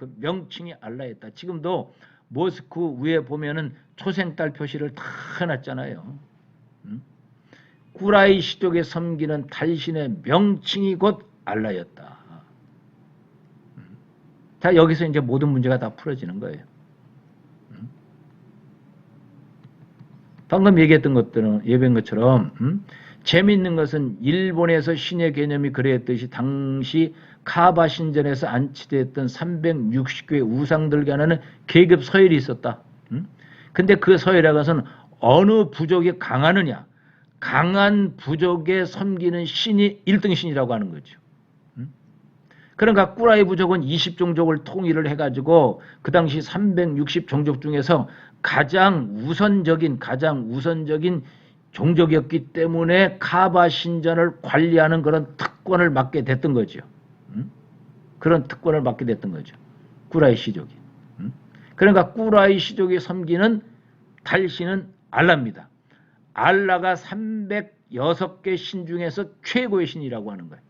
그 명칭이 알라였다. 지금도 모스크 위에 보면은 초생달 표시를 다 해놨잖아요. 꾸라이 시족에 섬기는 달신의 명칭이 곧 알라였다. 자, 여기서 이제 모든 문제가 다 풀어지는 거예요. 방금 얘기했던 것들은 예배인 것처럼 재미있는 것은 일본에서 신의 개념이 그랬듯이 당시 카바 신전에서 안치되었던 360개의 우상들과 하는 계급 서열이 있었다. 근데 그 서열에 가서는 어느 부족이 강하느냐, 강한 부족에 섬기는 신이 1등 신이라고 하는 거죠. 그러니까 꾸라이 부족은 20종족을 통일을 해가지고 그 당시 360종족 중에서 가장 우선적인 종족이었기 때문에 카바 신전을 관리하는 그런 특권을 맡게 됐던 거죠. 그런 특권을 맡게 됐던 거죠. 꾸라이 시족이. 그러니까 꾸라이 시족이 섬기는 달신은 알라입니다. 알라가 306개 신 중에서 최고의 신이라고 하는 거예요.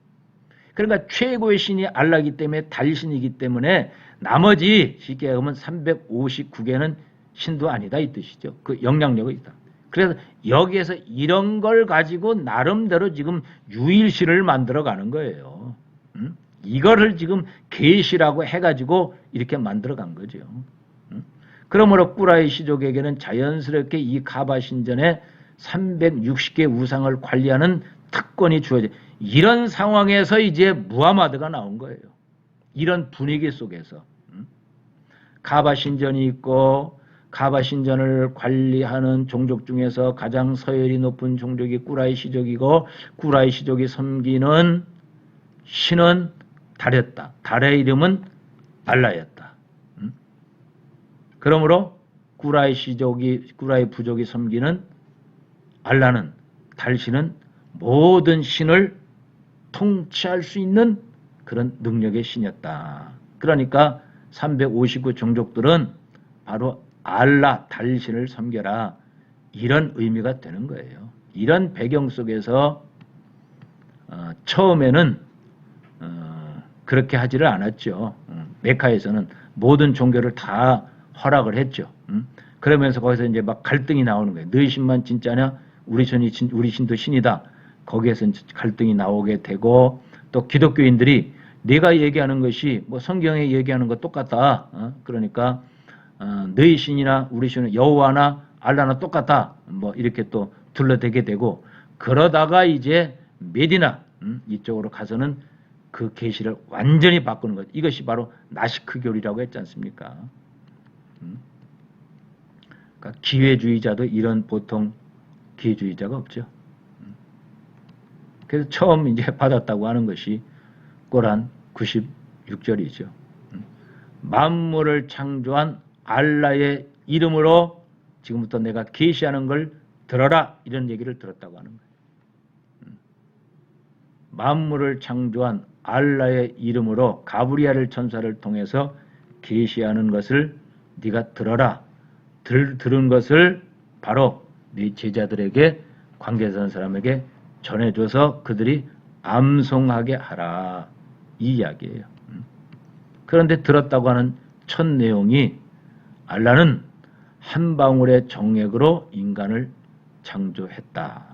그러니까 최고의 신이 알라이기 때문에 달신이기 때문에 나머지 쉽게 하면 359개는 신도 아니다 이 뜻이죠. 그 영향력이 있다. 그래서 여기에서 이런 걸 가지고 나름대로 지금 유일신을 만들어가는 거예요. 이거를 지금 계시라고 해가지고 이렇게 만들어간 거죠. 그러므로 꾸라이 시족에게는 자연스럽게 이 카바 신전에 360개 우상을 관리하는 특권이 주어져. 이런 상황에서 이제 무하마드가 나온 거예요. 이런 분위기 속에서. 카바 신전이 있고 카바 신전을 관리하는 종족 중에서 가장 서열이 높은 종족이 꾸라이 시족이고 꾸라이 시족이 섬기는 신은 달이었다. 달의 이름은 알라였다. 그러므로 꾸라이 부족이 섬기는 알라는 달신은 모든 신을 통치할 수 있는 그런 능력의 신이었다. 그러니까 359 종족들은 바로 알라 달신을 섬겨라 이런 의미가 되는 거예요. 이런 배경 속에서 처음에는 그렇게 하지를 않았죠. 메카에서는 모든 종교를 다 허락을 했죠. 그러면서 거기서 이제 막 갈등이 나오는 거예요. 너희 신만 진짜냐? 우리 신도 신이다. 거기에서 갈등이 나오게 되고 또 기독교인들이 내가 얘기하는 것이 뭐 성경에 얘기하는 거 똑같다. 그러니까 너희 신이나 우리 신은 여호와나 알라나 똑같다. 뭐 이렇게 또 둘러대게 되고 그러다가 이제 메디나 이쪽으로 가서는 그 계시를 완전히 바꾸는 것. 이것이 바로 나시크 교리라고 했지 않습니까? 그러니까 기회주의자도 이런 보통 기회주의자가 없죠. 그래서 처음 이제 받았다고 하는 것이 꼬란 96절이죠. 만물을 창조한 알라의 이름으로 지금부터 내가 계시하는 걸 들어라 이런 얘기를 들었다고 하는 거예요. 만물을 창조한 알라의 이름으로 가브리엘 천사를 통해서 계시하는 것을 네가 들어라. 들은 것을 바로 네 제자들에게 관계된 사람에게 전해줘서 그들이 암송하게 하라 이 이야기예요. 그런데 들었다고 하는 첫 내용이 알라는 한 방울의 정액으로 인간을 창조했다.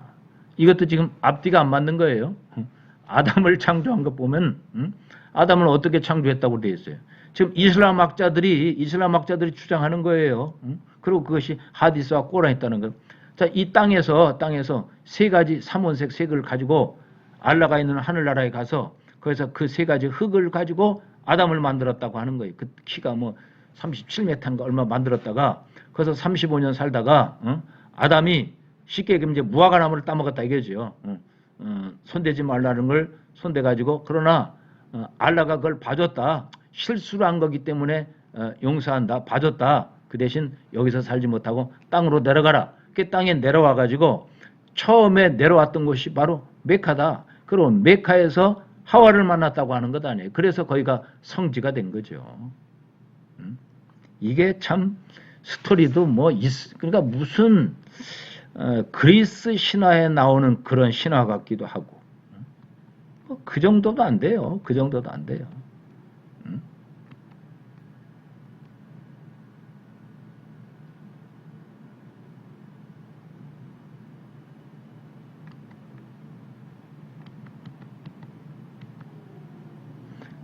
이것도 지금 앞뒤가 안 맞는 거예요. 아담을 창조한 것 보면 아담을 어떻게 창조했다고 되어 있어요. 지금 이슬람 학자들이 주장하는 거예요. 그리고 그것이 하디스와 꼬란에 있다는 거. 자, 이 땅에서 세 가지 삼원색 색을 가지고 알라가 있는 하늘나라에 가서 거기서 그 세 가지 흙을 가지고 아담을 만들었다고 하는 거예요. 그 키가 뭐 37m인가 얼마 만들었다가 거기서 35년 살다가 아담이 쉽게 얘기하면 이제 무화과나무를 따먹었다 이거죠. 손대지 말라는 걸 손대가지고 그러나 알라가 그걸 봐줬다. 실수를 한 거기 때문에 용서한다. 봐줬다. 그 대신 여기서 살지 못하고 땅으로 내려가라. 그 땅에 내려와가지고 처음에 내려왔던 곳이 바로 메카다. 그럼 메카에서 하와를 만났다고 하는 것 아니에요. 그래서 거기가 성지가 된 거죠. 이게 참 스토리도 뭐 그러니까 무슨 그리스 신화에 나오는 그런 신화 같기도 하고 그 정도도 안 돼요. 그 정도도 안 돼요.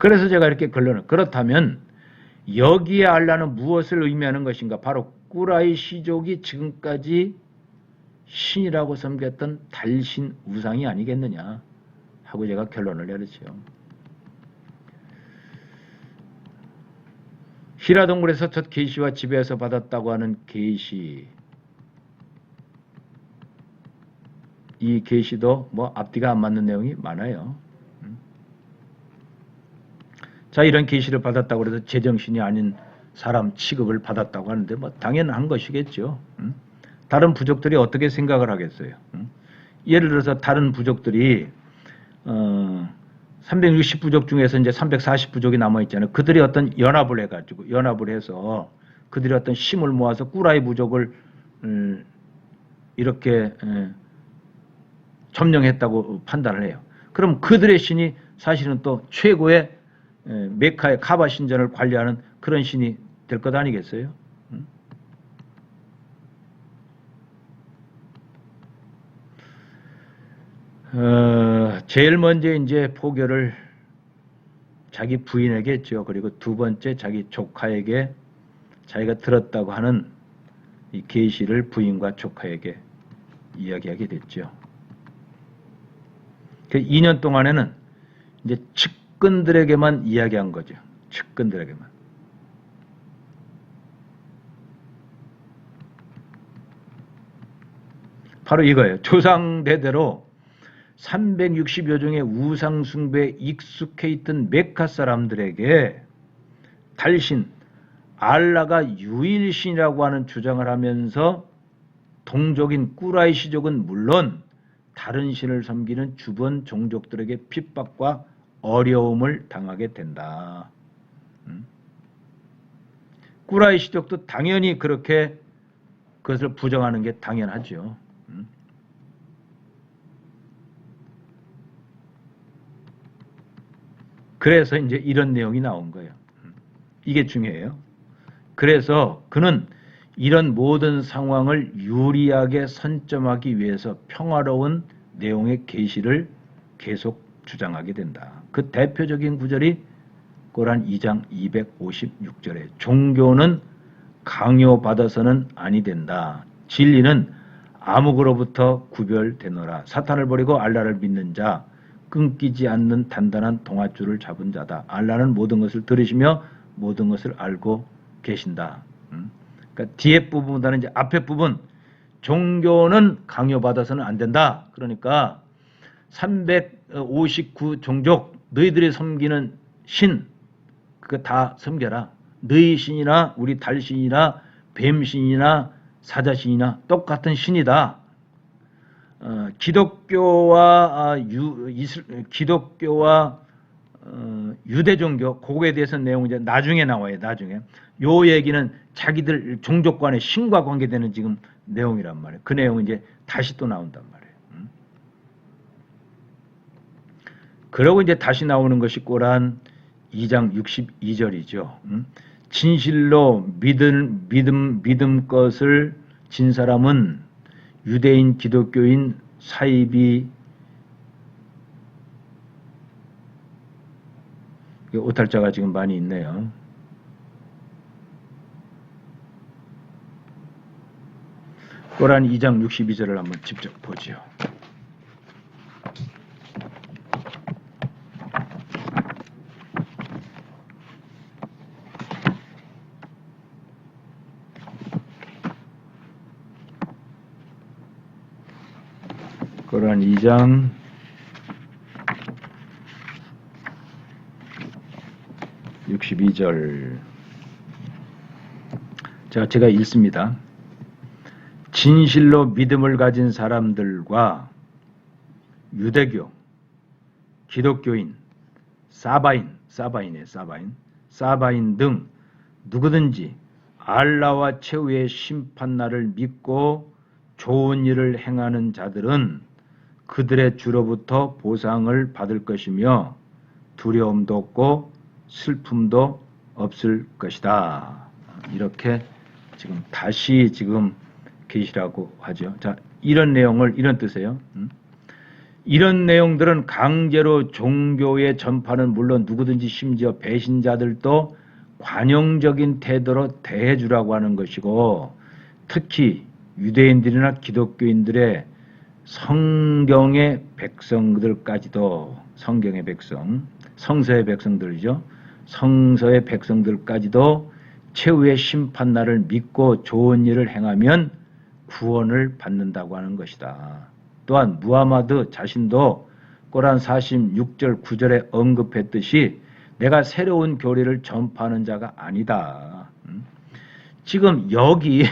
그래서 제가 이렇게 결론을 그렇다면 여기에 알라는 무엇을 의미하는 것인가? 바로 꾸라이 시족이 지금까지 신이라고 섬겼던 달신 우상이 아니겠느냐 하고 제가 결론을 내렸죠. 히라동굴에서 첫 계시와 지배에서 받았다고 하는 계시, 이 계시도 뭐 앞뒤가 안 맞는 내용이 많아요. 자, 이런 계시를 받았다고 해서 제정신이 아닌 사람 취급을 받았다고 하는데 뭐 당연한 것이겠죠. 다른 부족들이 어떻게 생각을 하겠어요? 예를 들어서 다른 부족들이 360부족 중에서 이제 340부족이 남아 있잖아요. 그들이 어떤 연합을 해가지고 연합을 해서 그들이 어떤 힘을 모아서 꾸라이 부족을 이렇게 점령했다고 판단을 해요. 그럼 그들의 신이 사실은 또 최고의 메카의 카바 신전을 관리하는 그런 신이 될 것 아니겠어요? 제일 먼저 이제 포교를 자기 부인에게 했죠. 그리고 두 번째 자기 조카에게 자기가 들었다고 하는 이 계시를 부인과 조카에게 이야기하게 됐죠. 그 2년 동안에는 이제 측근들에게만 이야기한 거죠. 측근들에게만. 바로 이거예요. 조상대대로 360여 종의 우상 숭배에 익숙해 있던 메카 사람들에게 달신 알라가 유일신이라고 하는 주장을 하면서 동족인 꾸라이 시족은 물론 다른 신을 섬기는 주변 종족들에게 핍박과 어려움을 당하게 된다. 꾸라이 시족도 당연히 그렇게 그것을 부정하는 게 당연하죠. 그래서 이제 이런 내용이 나온 거예요. 이게 중요해요. 그래서 그는 이런 모든 상황을 유리하게 선점하기 위해서 평화로운 내용의 계시를 계속 주장하게 된다. 그 대표적인 구절이 고란 2장 256절에 종교는 강요받아서는 아니 된다. 진리는 암흑으로부터 구별되노라. 사탄을 버리고 알라를 믿는 자, 끊기지 않는 단단한 동아줄을 잡은 자다. 알라는 모든 것을 들으시며 모든 것을 알고 계신다. 그러니까 뒤에 부분보다는 이제 앞에 부분, 종교는 강요받아서는 안 된다. 그러니까 359 종족, 너희들이 섬기는 신, 그거 다 섬겨라. 너희 신이나 우리 달신이나 뱀신이나 사자신이나 똑같은 신이다. 기독교와 유대종교 그거에 대해서는 내용이 이제 나중에 나와요. 나중에 요 얘기는 자기들 종족 간의 신과 관계되는 지금 내용이란 말이에요. 그 내용은 이제 다시 또 나온단 말이에요. 그러고 이제 다시 나오는 것이 꼬란 2장 62절이죠. 진실로 믿음 것을 진 사람은 유대인 기독교인 사입이 오탈자가 지금 많이 있네요. 꼬란 2장 62절을 한번 직접 보죠. 꼬란 2장 62절. 제가 읽습니다. 진실로 믿음을 가진 사람들과 유대교, 기독교인, 사바인 등 누구든지 알라와 최후의 심판날을 믿고 좋은 일을 행하는 자들은 그들의 주로부터 보상을 받을 것이며 두려움도 없고 슬픔도 없을 것이다. 이렇게 지금 다시 지금 계시라고 하죠. 자, 이런 내용을 이런 뜻이에요. 이런 내용들은 강제로 종교의 전파는 물론 누구든지 심지어 배신자들도 관용적인 태도로 대해주라고 하는 것이고, 특히 유대인들이나 기독교인들의 성경의 백성들까지도, 성경의 백성, 성서의 백성들이죠. 성서의 백성들까지도 최후의 심판날을 믿고 좋은 일을 행하면 구원을 받는다고 하는 것이다. 또한 무하마드 자신도 꼬란 46절 9절에 언급했듯이 내가 새로운 교리를 전파하는 자가 아니다. 지금 여기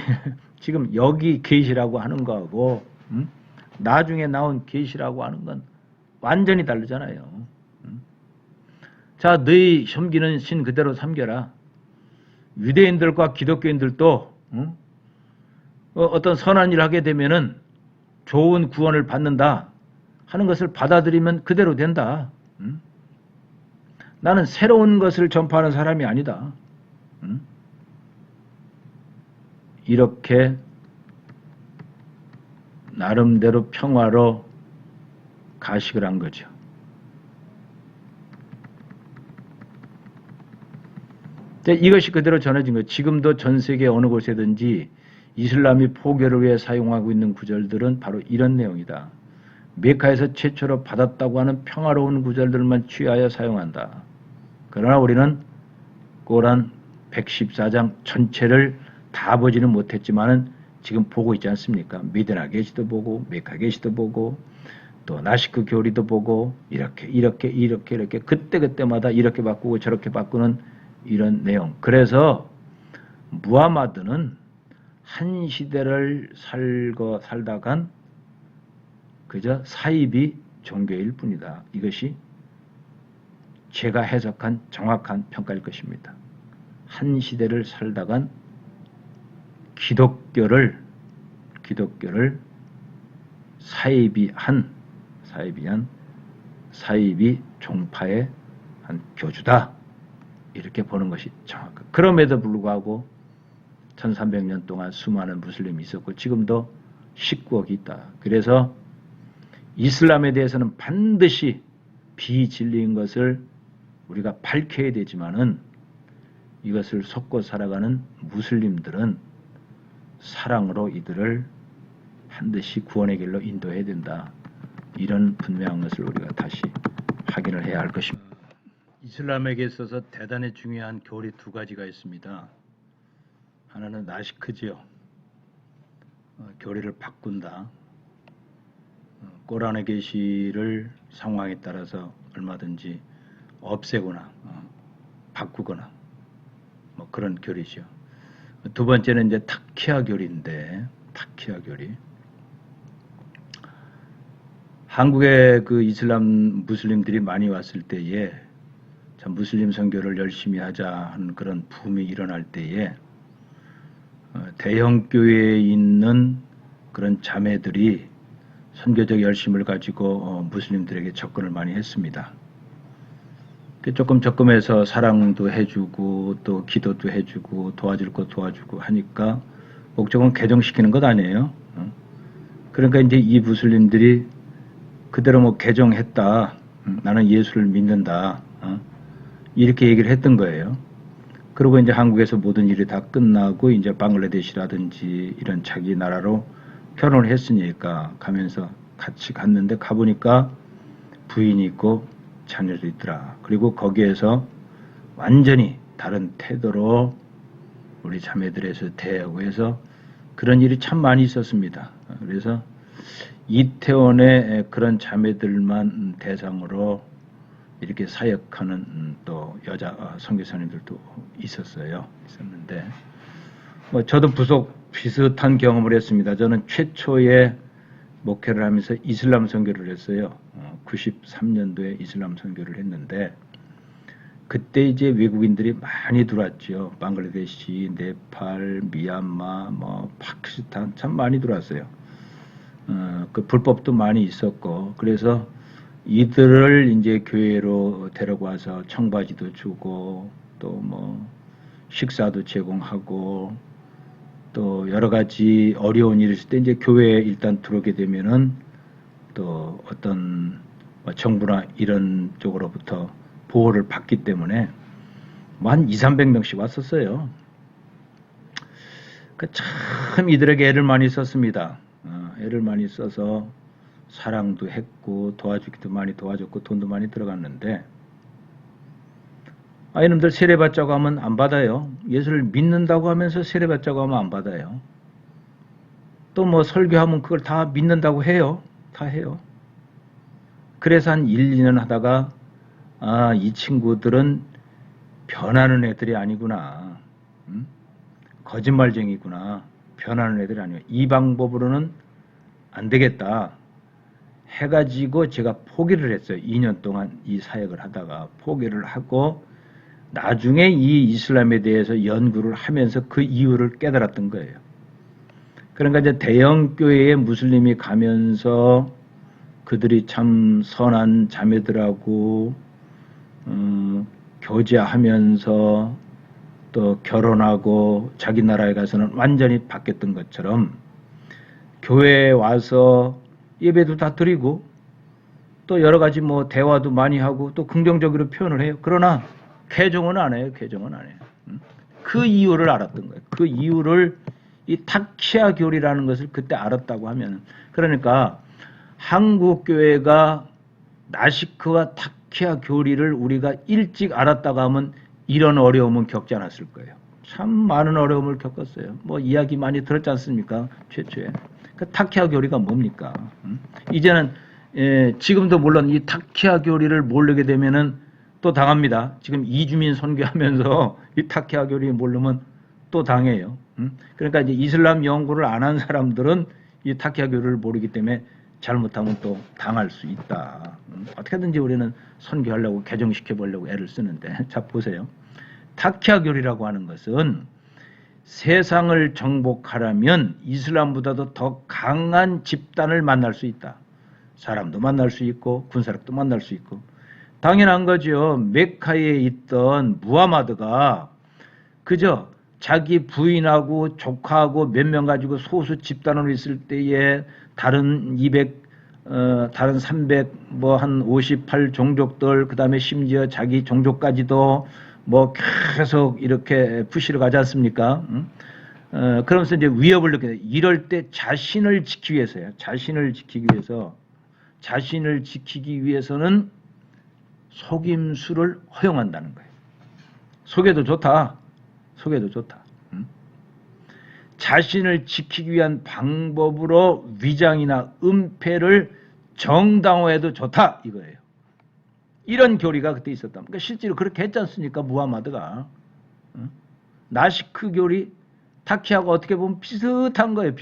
지금 여기 계시라고 하는 거하고 나중에 나온 계시라고 하는 건 완전히 다르잖아요. 자, 너희 섬기는 신 그대로 섬겨라. 유대인들과 기독교인들도 어떤 선한 일을 하게 되면은 좋은 구원을 받는다 하는 것을 받아들이면 그대로 된다. 나는 새로운 것을 전파하는 사람이 아니다. 이렇게 나름대로 평화로 가식을 한 거죠. 이것이 그대로 전해진 거예요. 지금도 전 세계 어느 곳에든지 이슬람이 포교를 위해 사용하고 있는 구절들은 바로 이런 내용이다. 메카에서 최초로 받았다고 하는 평화로운 구절들만 취하여 사용한다. 그러나 우리는 꼬란 114장 전체를 다 보지는 못했지만은 지금 보고 있지 않습니까? 미드나 게시도 보고 메카 게시도 보고 또 나시크 교리도 보고 이렇게 그때마다 이렇게 바꾸고 저렇게 바꾸는 이런 내용. 그래서 무하마드는 한 시대를 살다간 그저 사이비 종교일 뿐이다. 이것이 제가 해석한 정확한 평가일 것입니다. 한 시대를 살다간 기독교를 사이비한 사이비 종파의 한 교주다. 이렇게 보는 것이 정확합니다. 그럼에도 불구하고 1300년 동안 수많은 무슬림이 있었고 지금도 19억이 있다. 그래서 이슬람에 대해서는 반드시 비진리인 것을 우리가 밝혀야 되지만은 이것을 속고 살아가는 무슬림들은 사랑으로 이들을 반드시 구원의 길로 인도해야 된다. 이런 분명한 것을 우리가 다시 확인을 해야 할 것입니다. 이슬람에게 있어서 대단히 중요한 교리 두 가지가 있습니다. 하나는 나시크지요. 교리를 바꾼다. 꼬란의 계시를 상황에 따라서 얼마든지 없애거나 바꾸거나 뭐 그런 교리죠. 두 번째는 이제 타키아 교리인데, 타키아 교리. 한국에 그 이슬람 무슬림들이 많이 왔을 때에 참 무슬림 선교를 열심히 하자 하는 그런 붐이 일어날 때에 대형 교회에 있는 그런 자매들이 선교적 열심을 가지고 무슬림들에게 접근을 많이 했습니다. 조금 해서 사랑도 해주고 또 기도도 해주고 도와줄 거 도와주고 하니까 목적은 개종시키는 것 아니에요. 그러니까 이제 이 무슬림들이 그대로 뭐 개종했다. 나는 예수를 믿는다. 이렇게 얘기를 했던 거예요. 그리고 이제 한국에서 모든 일이 다 끝나고 이제 방글라데시라든지 이런 자기 나라로 결혼을 했으니까 가면서 같이 갔는데 가보니까 부인이 있고 자녀도 있더라. 그리고 거기에서 완전히 다른 태도로 우리 자매들에서 대하고 해서 그런 일이 참 많이 있었습니다. 그래서 이태원의 그런 자매들만 대상으로 이렇게 사역하는 또 여자 선교사님들도 있었는데 뭐 저도 비슷한 경험을 했습니다. 저는 최초의 목회를 하면서 이슬람 선교를 했어요. 93년도에 이슬람 선교를 했는데 그때 이제 외국인들이 많이 들어왔죠. 방글라데시, 네팔, 미얀마, 뭐 파키스탄 참 많이 들어왔어요. 그 불법도 많이 있었고 그래서 이들을 이제 교회로 데려와서 청바지도 주고 또 뭐 식사도 제공하고 또 여러 가지 어려운 일이 있을 때 이제 교회에 일단 들어오게 되면은 또 어떤 정부나 이런 쪽으로부터 보호를 받기 때문에 뭐 한 200~300명씩 왔었어요. 참 이들에게 애를 많이 썼습니다. 애를 많이 써서 사랑도 했고 도와주기도 많이 도와줬고 돈도 많이 들어갔는데 이놈들 세례받자고 하면 안 받아요. 예수를 믿는다고 하면서 세례받자고 하면 안 받아요. 또 뭐 설교하면 그걸 다 믿는다고 해요. 다 해요. 그래서 한 1~2년 하다가 이 친구들은 변하는 애들이 아니구나. 거짓말쟁이구나. 변하는 애들이 아니구나. 이 방법으로는 안 되겠다 해가지고 제가 포기를 했어요. 2년 동안 이 사역을 하다가 포기를 하고 나중에 이 이슬람에 대해서 연구를 하면서 그 이유를 깨달았던 거예요. 그러니까 이제 대형 교회에 무슬림이 가면서 그들이 참 선한 자매들하고 교제하면서 또 결혼하고 자기 나라에 가서는 완전히 바뀌었던 것처럼 교회에 와서 예배도 다 드리고 또 여러 가지 뭐 대화도 많이 하고 또 긍정적으로 표현을 해요. 그러나 개종은 안 해요. 개종은 안 해요. 그 이유를 알았던 거예요. 그 이유를 이 타키아 교리라는 것을 그때 알았다고 하면 그러니까 한국 교회가 나시크와 타키아 교리를 우리가 일찍 알았다고 하면 이런 어려움은 겪지 않았을 거예요. 참 많은 어려움을 겪었어요. 뭐 이야기 많이 들었지 않습니까? 최초에. 그 타키아 교리가 뭡니까? 이제는 지금도 물론 이 타키아 교리를 모르게 되면은 또 당합니다. 지금 이주민 선교하면서 이 타키아 교리 모르면 또 당해요. 그러니까 이제 이슬람 연구를 안 한 사람들은 이 타키아 교리를 모르기 때문에 잘못하면 또 당할 수 있다. 어떻게든지 우리는 선교하려고 개정시켜 보려고 애를 쓰는데 자 보세요. 타키아 교리라고 하는 것은 세상을 정복하려면 이슬람보다도 더 강한 집단을 만날 수 있다. 사람도 만날 수 있고 군사력도 만날 수 있고 당연한 거죠. 메카에 있던 무하마드가 그저 자기 부인하고 조카하고 몇 명 가지고 소수 집단으로 있을 때에 다른 200, 다른 300, 뭐 한 58 종족들, 그 다음에 심지어 자기 종족까지도 뭐 계속 이렇게 푸시러 가지 않습니까? 그러면서 이제 위협을 느껴요. 이럴 때 자신을 지키기 위해서요. 자신을 지키기 위해서는 속임수를 허용한다는 거예요. 속여도 좋다. 자신을 지키기 위한 방법으로 위장이나 은폐를 정당화해도 좋다 이거예요. 이런 교리가 그때 있었다. 그러니까 실제로 그렇게 했지 않습니까? 무하마드가. 나시크 교리, 타키하고 어떻게 보면 비슷한 거예요.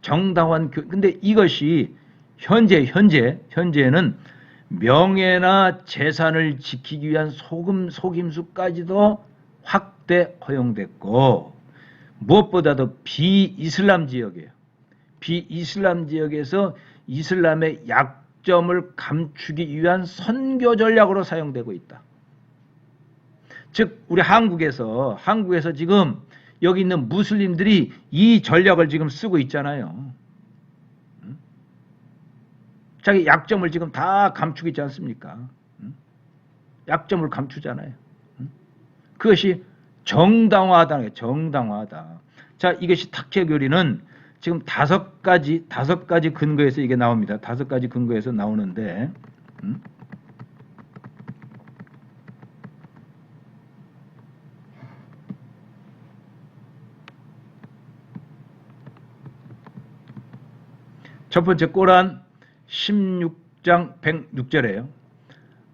정당한 교리. 근데 이것이 현재는 명예나 재산을 지키기 위한 속임수까지도 확대 허용됐고 무엇보다도 비이슬람 지역이에요. 비이슬람 지역에서 이슬람의 약점을 감추기 위한 선교 전략으로 사용되고 있다. 즉 우리 한국에서 지금 여기 있는 무슬림들이 이 전략을 지금 쓰고 있잖아요. 자기 약점을 지금 다 감추고 있지 않습니까? 약점을 감추잖아요. 그것이 정당화하다는 거예요. 정당화하다. 자, 이것이 타키아 교리는 지금 다섯 가지 근거에서 이게 나옵니다. 5가지 근거에서 나오는데, 첫 번째 꼬란 16장 106절에요.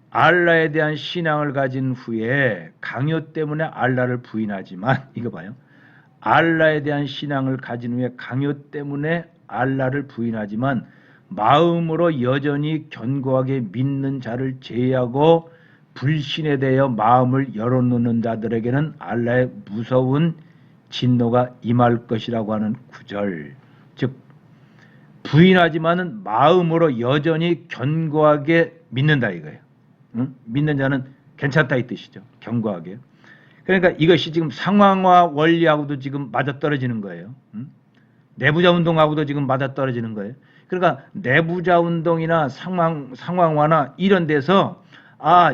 알라에 대한 신앙을 가진 후에 강요 때문에 알라를 부인하지만 이거 봐요. 알라에 대한 신앙을 가진 후에 강요 때문에 알라를 부인하지만 마음으로 여전히 견고하게 믿는 자를 제외하고 불신에 대하여 마음을 열어놓는 자들에게는 알라의 무서운 진노가 임할 것이라고 하는 구절. 즉 부인하지만은 마음으로 여전히 견고하게 믿는다 이거예요. 믿는 자는 괜찮다 이 뜻이죠. 견고하게. 그러니까 이것이 지금 상황화 원리하고도 지금 맞아떨어지는 거예요. 내부자 운동하고도 지금 맞아떨어지는 거예요. 그러니까 내부자 운동이나 상황화나 이런 데서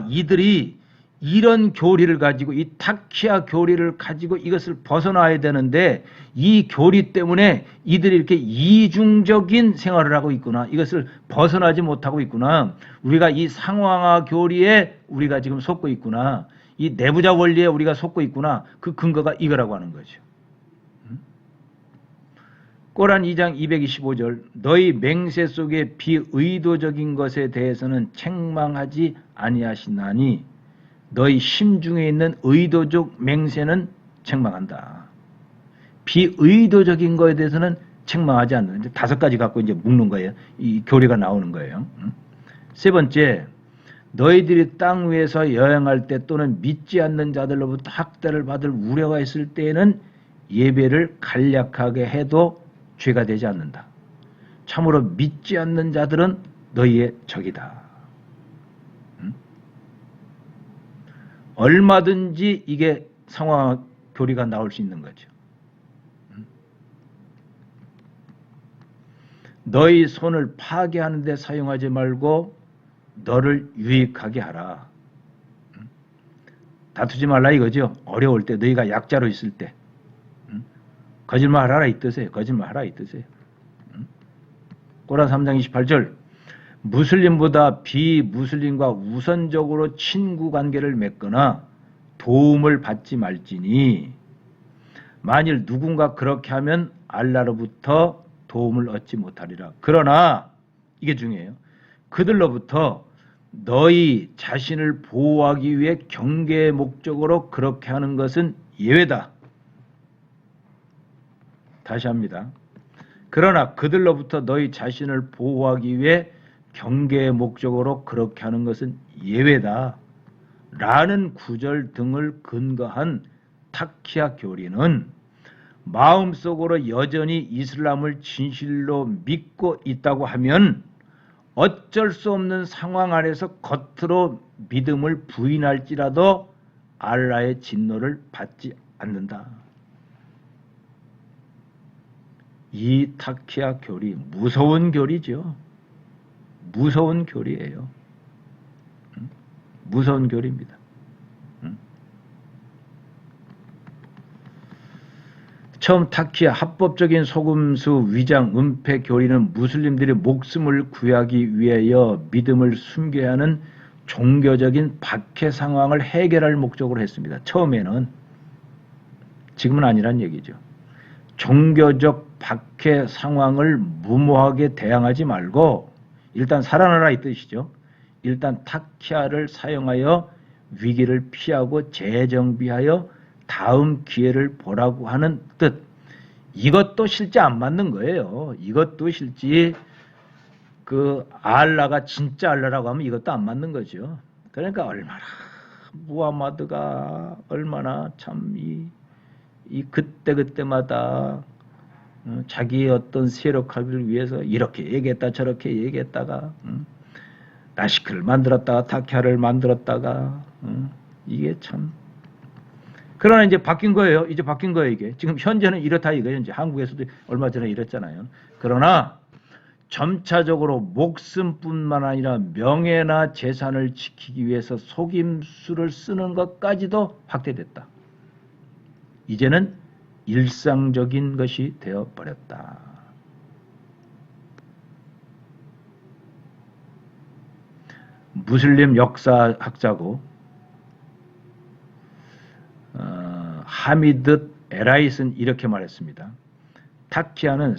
이들이 이런 교리를 가지고 이 타키아 교리를 가지고 이것을 벗어나야 되는데 이 교리 때문에 이들이 이렇게 이중적인 생활을 하고 있구나. 이것을 벗어나지 못하고 있구나. 우리가 이 상황화 교리에 우리가 지금 속고 있구나. 이 내부자 원리에 우리가 속고 있구나. 그 근거가 이거라고 하는 거죠. 꼬란 2장 225절 너희 맹세 속에 비의도적인 것에 대해서는 책망하지 아니하시나니 너희 심중에 있는 의도적 맹세는 책망한다. 비의도적인 것에 대해서는 책망하지 않는다. 5가지 갖고 이제 묶는 거예요. 이 교리가 나오는 거예요. 세 번째, 너희들이 땅 위에서 여행할 때 또는 믿지 않는 자들로부터 학대를 받을 우려가 있을 때에는 예배를 간략하게 해도 죄가 되지 않는다. 참으로 믿지 않는 자들은 너희의 적이다. 얼마든지 이게 상황 교리가 나올 수 있는 거죠. 너희 손을 파괴하는 데 사용하지 말고 너를 유익하게 하라. 다투지 말라 이거죠. 어려울 때 너희가 약자로 있을 때 거짓말하라 이 뜻이에요. 거짓말하라 이 뜻이에요. 꼬란 3장 28절 무슬림보다 비무슬림과 우선적으로 친구 관계를 맺거나 도움을 받지 말지니 만일 누군가 그렇게 하면 알라로부터 도움을 얻지 못하리라. 그러나 이게 중요해요. 그들로부터 너희 자신을 보호하기 위해 경계의 목적으로 그렇게 하는 것은 예외다. 다시 합니다. 그러나 그들로부터 너희 자신을 보호하기 위해 경계의 목적으로 그렇게 하는 것은 예외다. 라는 구절 등을 근거한 타키아 교리는 마음속으로 여전히 이슬람을 진실로 믿고 있다고 하면 어쩔 수 없는 상황 안에서 겉으로 믿음을 부인할지라도 알라의 진노를 받지 않는다. 이 타키아 교리 무서운 교리죠. 무서운 교리예요. 무서운 교리입니다. 처음 타키아 합법적인 소금수 위장 은폐 교리는 무슬림들이 목숨을 구하기 위하여 믿음을 숨겨야 하는 종교적인 박해 상황을 해결할 목적으로 했습니다. 처음에는. 지금은 아니란 얘기죠. 종교적 박해 상황을 무모하게 대항하지 말고 일단 살아나라 이 뜻이죠. 일단 타키아를 사용하여 위기를 피하고 재정비하여 다음 기회를 보라고 하는 뜻. 이것도 실제 안 맞는 거예요. 이것도 실제 그 알라가 진짜 알라라고 하면 이것도 안 맞는 거죠. 그러니까 얼마나 무하마드가 얼마나 참 이 그때마다 자기의 어떤 세력화를 위해서 이렇게 얘기했다 저렇게 얘기했다가 나시크를 만들었다가 타키아를 만들었다가 이게 참. 그러나 이제 바뀐 거예요. 이제 바뀐 거예요 이게. 지금 현재는 이렇다 이거예요. 이제 한국에서도 얼마 전에 이랬잖아요. 그러나 점차적으로 목숨뿐만 아니라 명예나 재산을 지키기 위해서 속임수를 쓰는 것까지도 확대됐다. 이제는 일상적인 것이 되어버렸다. 무슬림 역사학자고 하미드 에라잇은 이렇게 말했습니다. 타키아는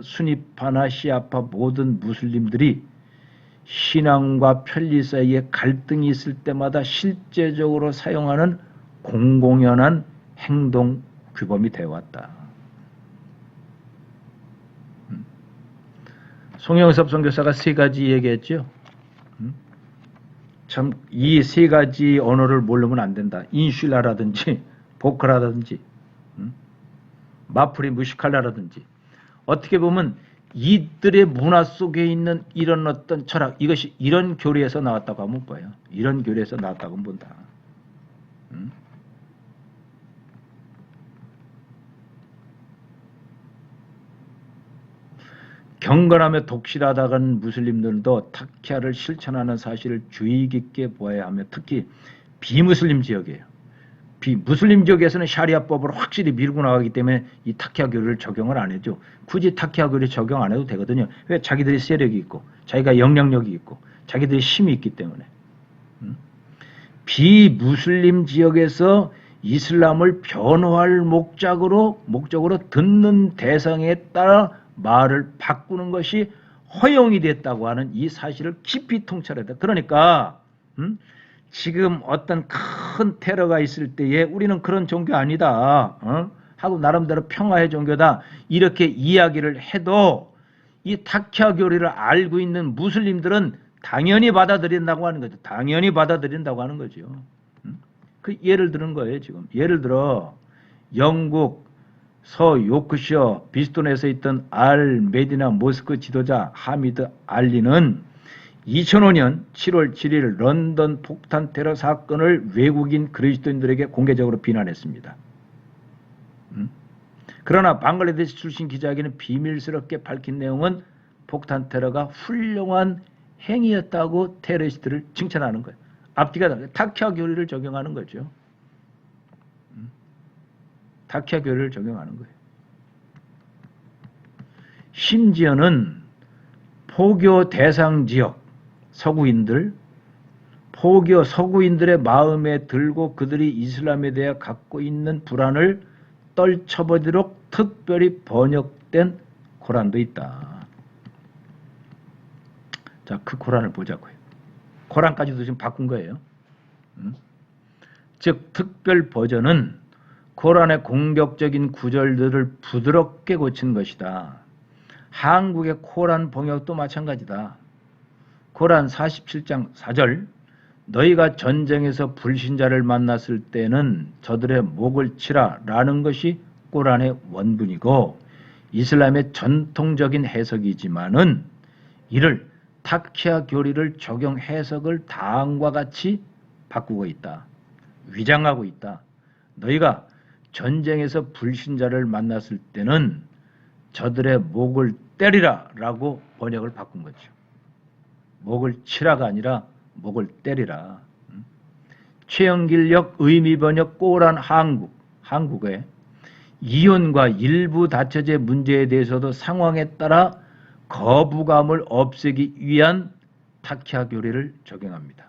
수니파나 시아파 모든 무슬림들이 신앙과 편리 사이에 갈등이 있을 때마다 실제적으로 사용하는 공공연한 행동 규범이 되어왔다. 송영섭 선교사가 3가지 얘기했죠. 참 이 3가지 언어를 모르면 안 된다. 인슐라라든지 보크라든지 마프리 무시칼라라든지 어떻게 보면 이들의 문화 속에 있는 이런 어떤 철학 이것이 이런 교리에서 나왔다고 하면 봐요. 이런 교리에서 나왔다고 하면 본다. 경건하며 독실하다간 무슬림들도 타키아를 실천하는 사실을 주의 깊게 보아야 하며 특히 비무슬림 지역이에요. 무슬림 지역에서는 샤리아법을 확실히 밀고 나가기 때문에 이 타키아 교리를 적용을 안 해죠. 굳이 타키아 교리 적용 안 해도 되거든요. 왜? 자기들이 세력이 있고 자기가 영향력이 있고 자기들이 힘이 있기 때문에. 비무슬림 지역에서 이슬람을 변호할 목적으로 듣는 대상에 따라 말을 바꾸는 것이 허용이 됐다고 하는 이 사실을 깊이 통찰해야. 그러니까 지금 어떤 큰 테러가 있을 때에 우리는 그런 종교 아니다 하고 나름대로 평화의 종교다 이렇게 이야기를 해도 이 타키아 교리를 알고 있는 무슬림들은 당연히 받아들인다고 하는 거죠. 당연히 받아들인다고 하는 거죠. 그 예를 드는 거예요. 지금 예를 들어 영국 서요크셔 비스톤에서 있던 알 메디나 모스크 지도자 하미드 알리는 2005년 7월 7일 런던 폭탄 테러 사건을 외국인 그리스도인들에게 공개적으로 비난했습니다. 그러나 방글라데시 출신 기자에게는 비밀스럽게 밝힌 내용은 폭탄 테러가 훌륭한 행위였다고 테러리스트를 칭찬하는 거예요. 앞뒤가 타키아 교리를 적용하는 거죠. 타키아 교리를 적용하는 거예요. 심지어는 포교 대상 지역 포교 서구인들의 마음에 들고 그들이 이슬람에 대해 갖고 있는 불안을 떨쳐버리도록 특별히 번역된 코란도 있다. 자, 그 코란을 보자고요. 코란까지도 지금 바꾼 거예요. 즉 특별 버전은 코란의 공격적인 구절들을 부드럽게 고친 것이다. 한국의 코란 번역도 마찬가지다. 코란 47장 4절 너희가 전쟁에서 불신자를 만났을 때는 저들의 목을 치라 라는 것이 코란의 원문이고 이슬람의 전통적인 해석이지만은 이를 타키아 교리를 적용 해석을 다음과 같이 바꾸고 있다. 위장하고 있다. 너희가 전쟁에서 불신자를 만났을 때는 저들의 목을 때리라 라고 번역을 바꾼 거죠. 목을 치라가 아니라 목을 때리라. 최영길역 의미번역 꼬란 한국의 이혼과 일부 다처제 문제에 대해서도 상황에 따라 거부감을 없애기 위한 타키아 교리를 적용합니다.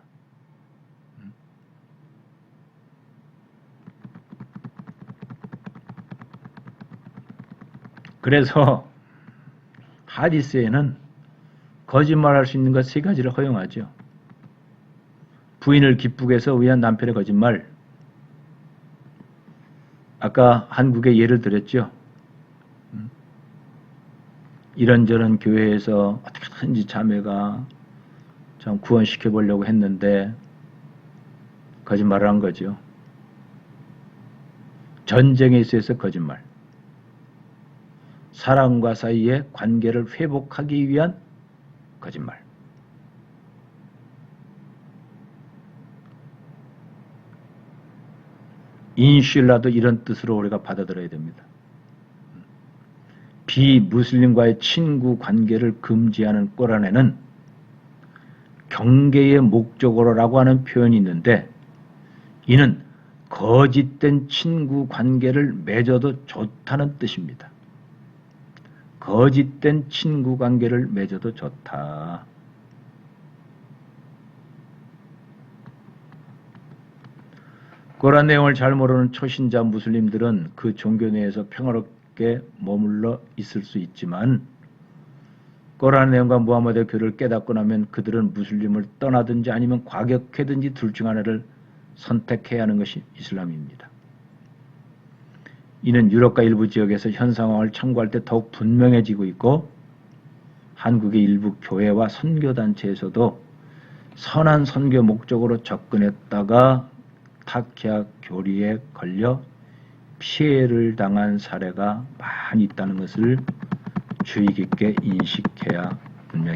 그래서 하디스에는 거짓말할 수 있는 것 세 가지를 허용하죠. 부인을 기쁘게 해서 위한 남편의 거짓말. 아까 한국의 예를 들었죠. 이런저런 교회에서 어떻게든지 자매가 좀 구원시켜 보려고 했는데 거짓말을 한 거죠. 전쟁에 있어서 거짓말. 사람과 사이의 관계를 회복하기 위한 거짓말. 인슐라도 이런 뜻으로 우리가 받아들여야 됩니다. 비무슬림과의 친구 관계를 금지하는 꼬란에는 경계의 목적으로라고 하는 표현이 있는데 이는 거짓된 친구 관계를 맺어도 좋다는 뜻입니다. 거짓된 친구 관계를 맺어도 좋다. 꼬란 내용을 잘 모르는 초신자 무슬림들은 그 종교 내에서 평화롭게 머물러 있을 수 있지만 꼬란 내용과 무하마드의 교리를 깨닫고 나면 그들은 무슬림을 떠나든지 아니면 과격하든지 둘 중 하나를 선택해야 하는 것이 이슬람입니다. 이는 유럽과 일부 지역에서 현 상황을 참고할 때 더욱 분명해지고 있고 한국의 일부 교회와 선교단체에서도 선한 선교 목적으로 접근했다가 타키아 교리에 걸려 피해를 당한 사례가 많이 있다는 것을 주의 깊게 인식해야 분명히